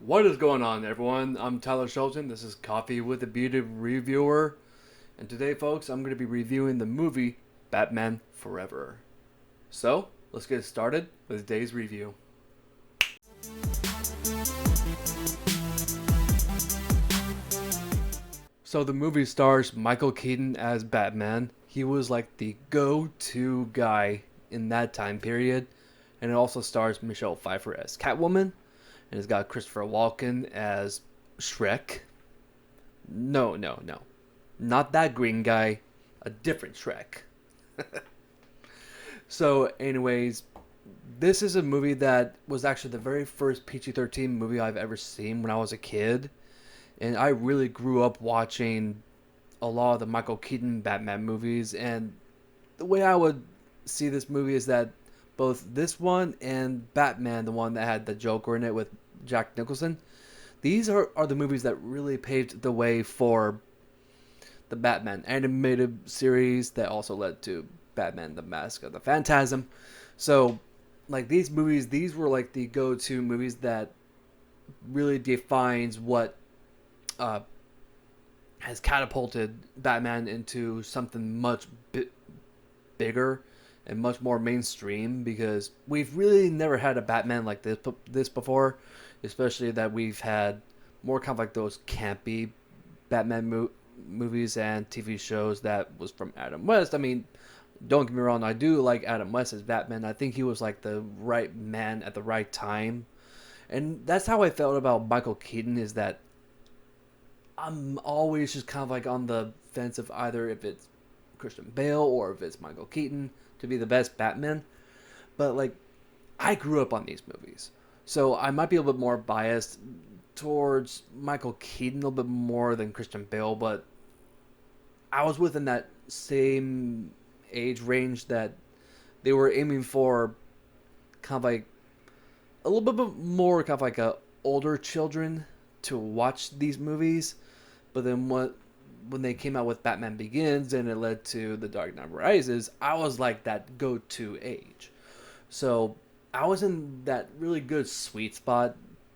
What is going on, everyone? I'm Tyler Shelton. This is Coffee with a Beauty Reviewer. And today, folks, I'm going to be reviewing the movie Batman Forever. So, let's get started with today's review. So, the movie stars Michael Keaton as Batman. He was like the go to guy in that time period. And it also stars Michelle Pfeiffer as Catwoman. And it's got Christopher Walken as Shrek. No. Not that green guy. A different Shrek. So, anyways, this is a movie that was actually the very first PG-13 movie I've ever seen when I was a kid. And I really grew up watching a lot of the Michael Keaton Batman movies. And the way I would see this movie is that both this one and Batman, the one that had the Joker in it with Jack Nicholson, these are the movies that really paved the way for the Batman animated series that also led to Batman the Mask of the Phantasm. So, like these movies, these were like the go-to movies that really defines what uh, has catapulted Batman into something much bigger and much more mainstream because we've really never had a Batman like this before, especially that we've had more kind of like those campy Batman movies and TV shows that was from Adam West. I mean, don't get me wrong, I do like Adam West as Batman. I think he was like the right man at the right time. And that's how I felt about Michael Keaton is that I'm always just kind of like on the fence of either if it's Christian Bale or if it's Michael Keaton to be the best Batman. But like I grew up on these movies. So I might be a little bit more biased towards Michael Keaton a little bit more than Christian Bale, but I was within that same age range that they were aiming for kind of like a little bit more kind of like older children to watch these movies. But then when they came out with Batman Begins and it led to The Dark Knight Rises, I was like that go-to age. So I was in that really good sweet spot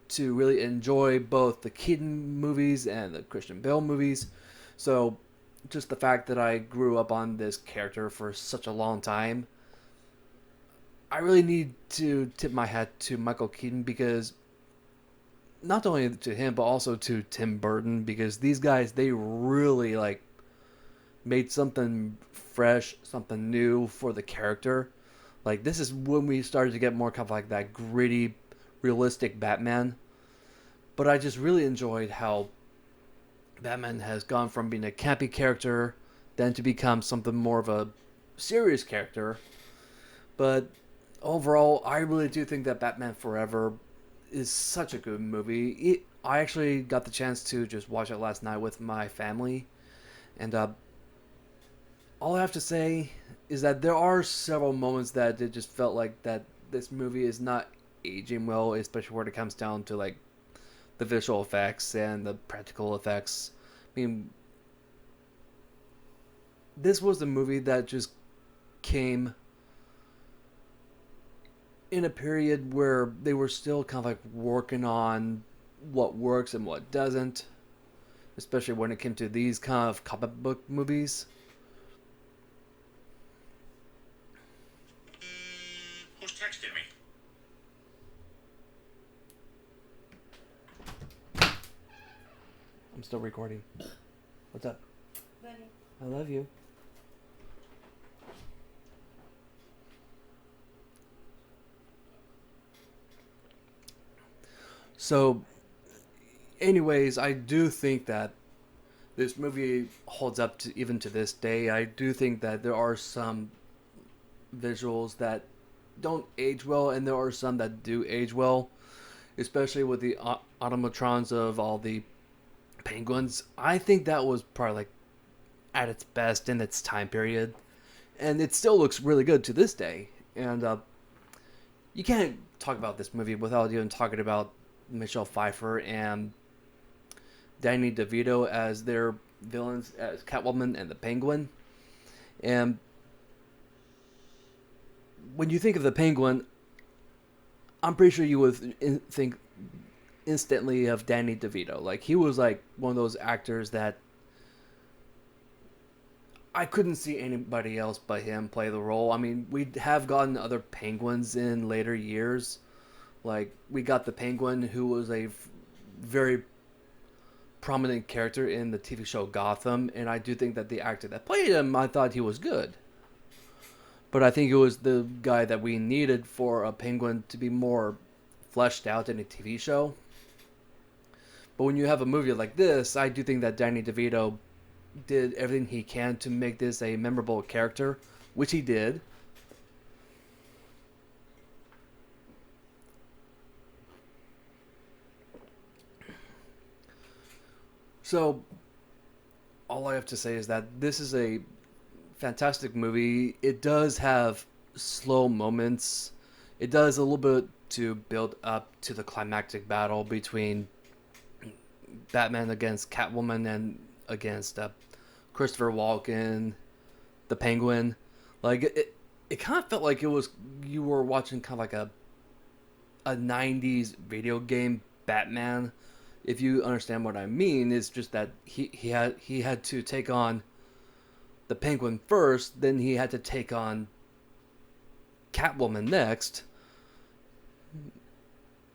to really enjoy both the Keaton movies and the Christian Bale movies. So just the fact that I grew up on this character for such a long time, I really need to tip my hat to Michael Keaton because not only to him but also to Tim Burton because these guys they really like made something fresh, something new for the character. Like this is when we started to get more kind of like that gritty, realistic Batman. But I just really enjoyed how Batman has gone from being a campy character then to become something more of a serious character. But overall, I really do think that Batman Forever is such a good movie. I actually got the chance to just watch it last night with my family, and all I have to say is that there are several moments that it just felt like that this movie is not aging well, especially when it comes down to like the visual effects and the practical effects. I mean, this was a movie that just came in a period where they were still kind of like working on what works and what doesn't, especially when it came to these kind of comic book movies. Who's texting me? I'm still recording. What's up? Buddy. I love you. So, anyways, I do think that this movie holds up to even to this day. I do think that there are some visuals that don't age well, and there are some that do age well, especially with the automatrons of all the penguins. I think that was probably like at its best in its time period, and it still looks really good to this day. And you can't talk about this movie without even talking about Michelle Pfeiffer and Danny DeVito as their villains as Catwoman and the Penguin. And when you think of the Penguin, I'm pretty sure you would think instantly of Danny DeVito. Like, he was like one of those actors that I couldn't see anybody else but him play the role. I mean, we have gotten other Penguins in later years. Like, we got the Penguin, who was a very prominent character in the TV show Gotham, and I do think that the actor that played him, I thought he was good. But I think it was the guy that we needed for a Penguin to be more fleshed out in a TV show. But when you have a movie like this, I do think that Danny DeVito did everything he can to make this a memorable character, which he did. So, all I have to say is that this is a fantastic movie. It does have slow moments. It does a little bit to build up to the climactic battle between Batman against Catwoman and against Christopher Walken, the Penguin. Like, it kind of felt like it was you were watching kind of like a 90s video game Batman. If you understand what I mean, it's just that he had to take on the Penguin first, then he had to take on Catwoman next,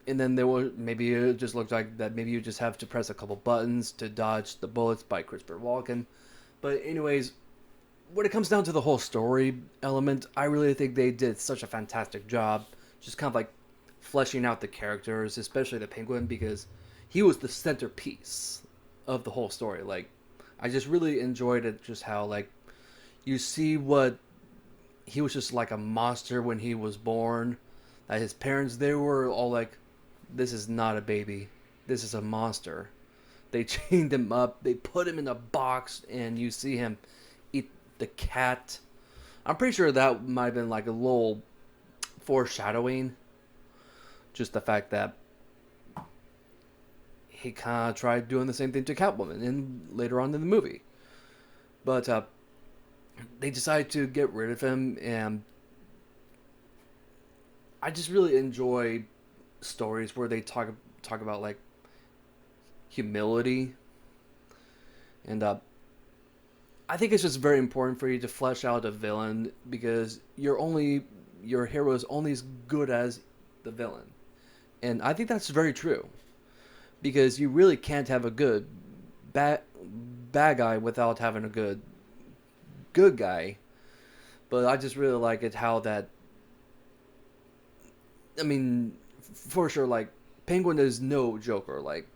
and then there was maybe it just looked like that maybe you just have to press a couple buttons to dodge the bullets by Christopher Walken. But anyways, when it comes down to the whole story element, I really think they did such a fantastic job, just kind of like fleshing out the characters, especially the Penguin, because he was the centerpiece of the whole story. Like, I just really enjoyed it, just how like you see what he was just like a monster when he was born. That his parents, they were all like, "This is not a baby. This is a monster." They chained him up. They put him in a box, and you see him eat the cat. I'm pretty sure that might have been like a little foreshadowing. Just the fact that he kind of tried doing the same thing to Catwoman and later on in the movie. But they decided to get rid of him, and I just really enjoy stories where they talk about like humility, and I think it's just very important for you to flesh out a villain, because your hero is only as good as the villain, and I think that's very true, because you really can't have a good bad guy without having a good guy. But I just really like it how that, I mean, for sure, like, Penguin is no Joker. Like,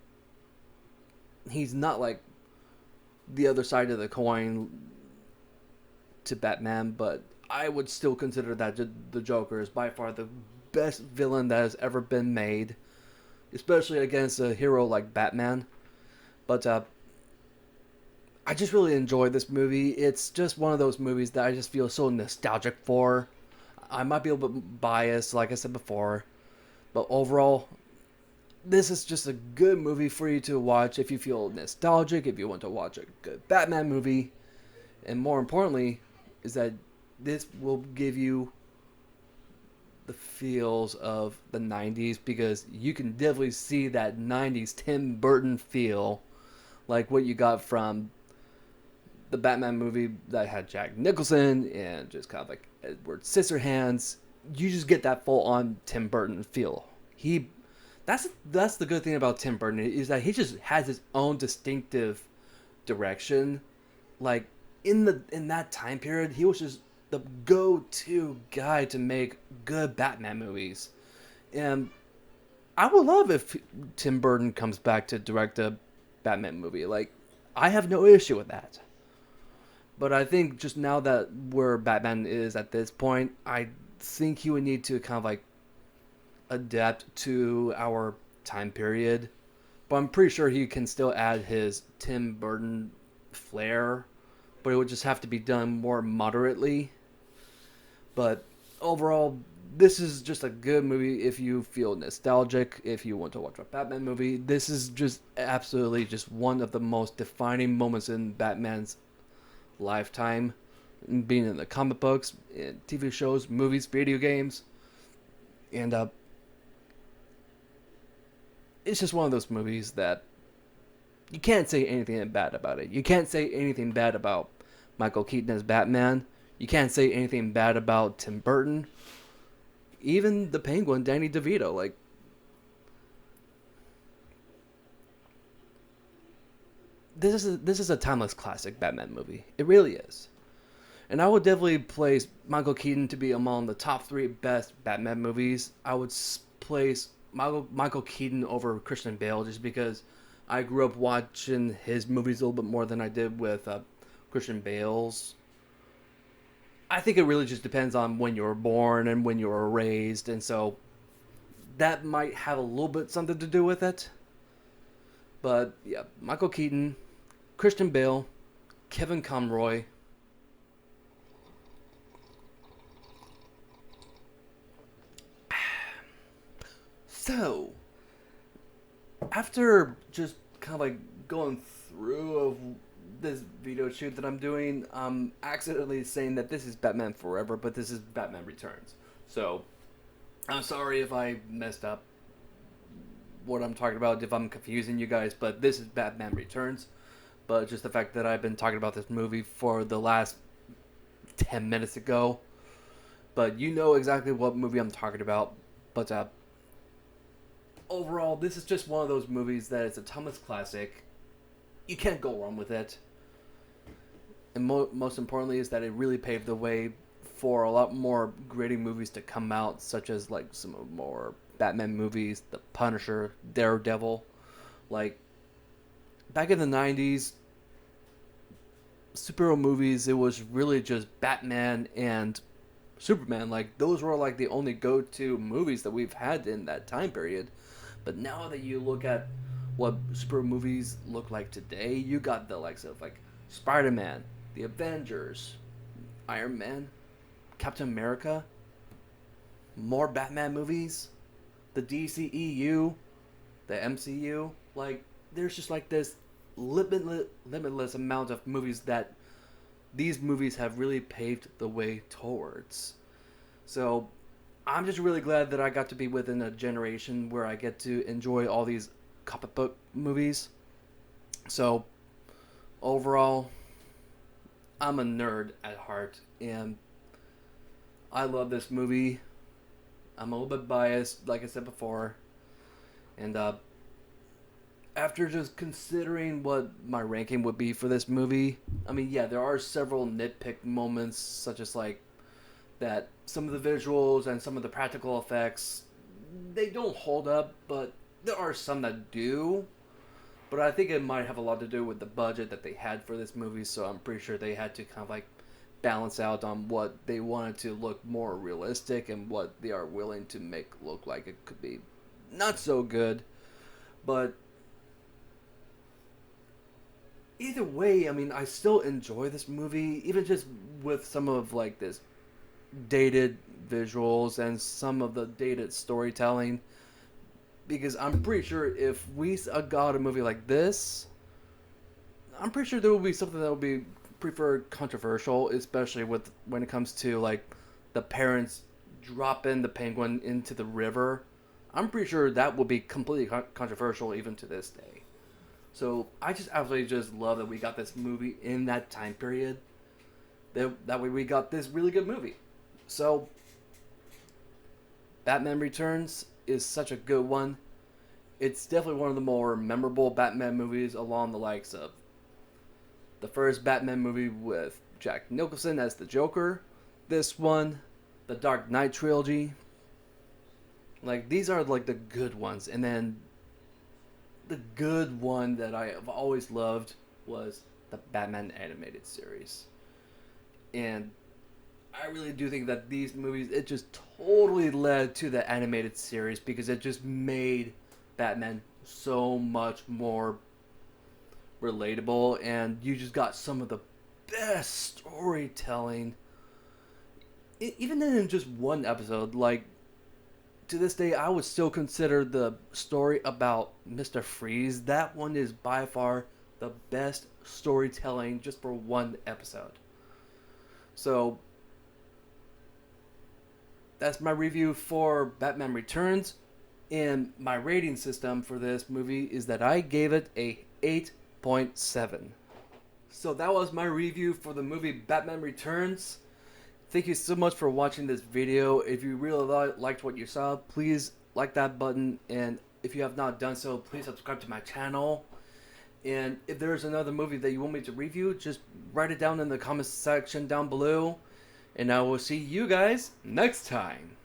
he's not like the other side of the coin to Batman, but I would still consider that the Joker is by far the best villain that has ever been made, especially against a hero like Batman. But I just really enjoyed this movie. It's just one of those movies that I just feel so nostalgic for. I might be a little bit biased, like I said before, but overall, this is just a good movie for you to watch if you feel nostalgic, if you want to watch a good Batman movie, and more importantly, is that this will give you the feels of the 90s, because you can definitely see that 90s Tim Burton feel, like what you got from the Batman movie that had Jack Nicholson and just kind of like Edward Scissorhands. You just get that full on Tim Burton feel. That's the good thing about Tim Burton, is that he just has his own distinctive direction. Like, in that time period, he was just the go-to guy to make good Batman movies. And I would love if Tim Burton comes back to direct a Batman movie. Like, I have no issue with that. But I think just now that where Batman is at this point, I think he would need to kind of like adapt to our time period. But I'm pretty sure he can still add his Tim Burton flair, but it would just have to be done more moderately. But overall, this is just a good movie if you feel nostalgic, if you want to watch a Batman movie. This is just absolutely just one of the most defining moments in Batman's lifetime, being in the comic books, in TV shows, movies, video games. And it's just one of those movies that you can't say anything bad about it. You can't say anything bad about Michael Keaton as Batman. You can't say anything bad about Tim Burton. Even the Penguin, Danny DeVito. Like, this is a timeless classic Batman movie. It really is. And I would definitely place Michael Keaton to be among the top three best Batman movies. I would place Michael Keaton over Christian Bale just because I grew up watching his movies a little bit more than I did with Christian Bale's. I think it really just depends on when you were born and when you were raised, and so that might have a little bit something to do with it. But yeah, Michael Keaton, Christian Bale, Kevin Conroy. So, after just kind of like going through of this video shoot that I'm doing, I'm accidentally saying that this is Batman Forever, but this is Batman Returns. So, I'm sorry if I messed up what I'm talking about, if I'm confusing you guys, but this is Batman Returns. But just the fact that I've been talking about this movie for the last 10 minutes ago, but you know exactly what movie I'm talking about. But overall, this is just one of those movies that it's a timeless classic. You can't go wrong with it. And most importantly is that it really paved the way for a lot more gritty movies to come out, such as like some more Batman movies, The Punisher, Daredevil. Like, back in the 90s, superhero movies, it was really just Batman and Superman. Like, those were like the only go-to movies that we've had in that time period. But now that you look at what superhero movies look like today, you got the likes of like Spider-Man, the Avengers, Iron Man, Captain America, more Batman movies, the DCEU, the MCU. Like, there's just like this limitless amount of movies that these movies have really paved the way towards. So I'm just really glad that I got to be within a generation where I get to enjoy all these comic book movies. So overall, I'm a nerd at heart, and I love this movie. I'm a little bit biased, like I said before, and after just considering what my ranking would be for this movie, I mean, yeah, there are several nitpick moments, such as like that some of the visuals and some of the practical effects, they don't hold up, but there are some that do. But I think it might have a lot to do with the budget that they had for this movie, so I'm pretty sure they had to kind of like balance out on what they wanted to look more realistic and what they are willing to make look like it could be not so good. But either way, I mean, I still enjoy this movie, even just with some of like this dated visuals and some of the dated storytelling, because I'm pretty sure if we got a movie like this, I'm pretty sure there will be something that will be preferred controversial, especially with when it comes to like the parents dropping the penguin into the river. I'm pretty sure that would be completely controversial even to this day. So I just absolutely just love that we got this movie in that time period. That way we got this really good movie. So Batman Returns is such a good one. It's definitely one of the more memorable Batman movies, along the likes of the first Batman movie with Jack Nicholson as the Joker, this one, the Dark Knight trilogy. Like, these are like the good ones. And then the good one that I have always loved was the Batman animated series. And I really do think that these movies, it just totally led to the animated series, because it just made Batman so much more relatable, and you just got some of the best storytelling, even in just one episode. Like, to this day, I would still consider the story about Mr. Freeze, that one is by far the best storytelling just for one episode. So that's my review for Batman Returns. And my rating system for this movie is that I gave it a 8.7. So that was my review for the movie Batman Returns. Thank you so much for watching this video. If you really liked what you saw, please like that button. And if you have not done so, please subscribe to my channel. And if there's another movie that you want me to review, just write it down in the comments section down below. And I will see you guys next time.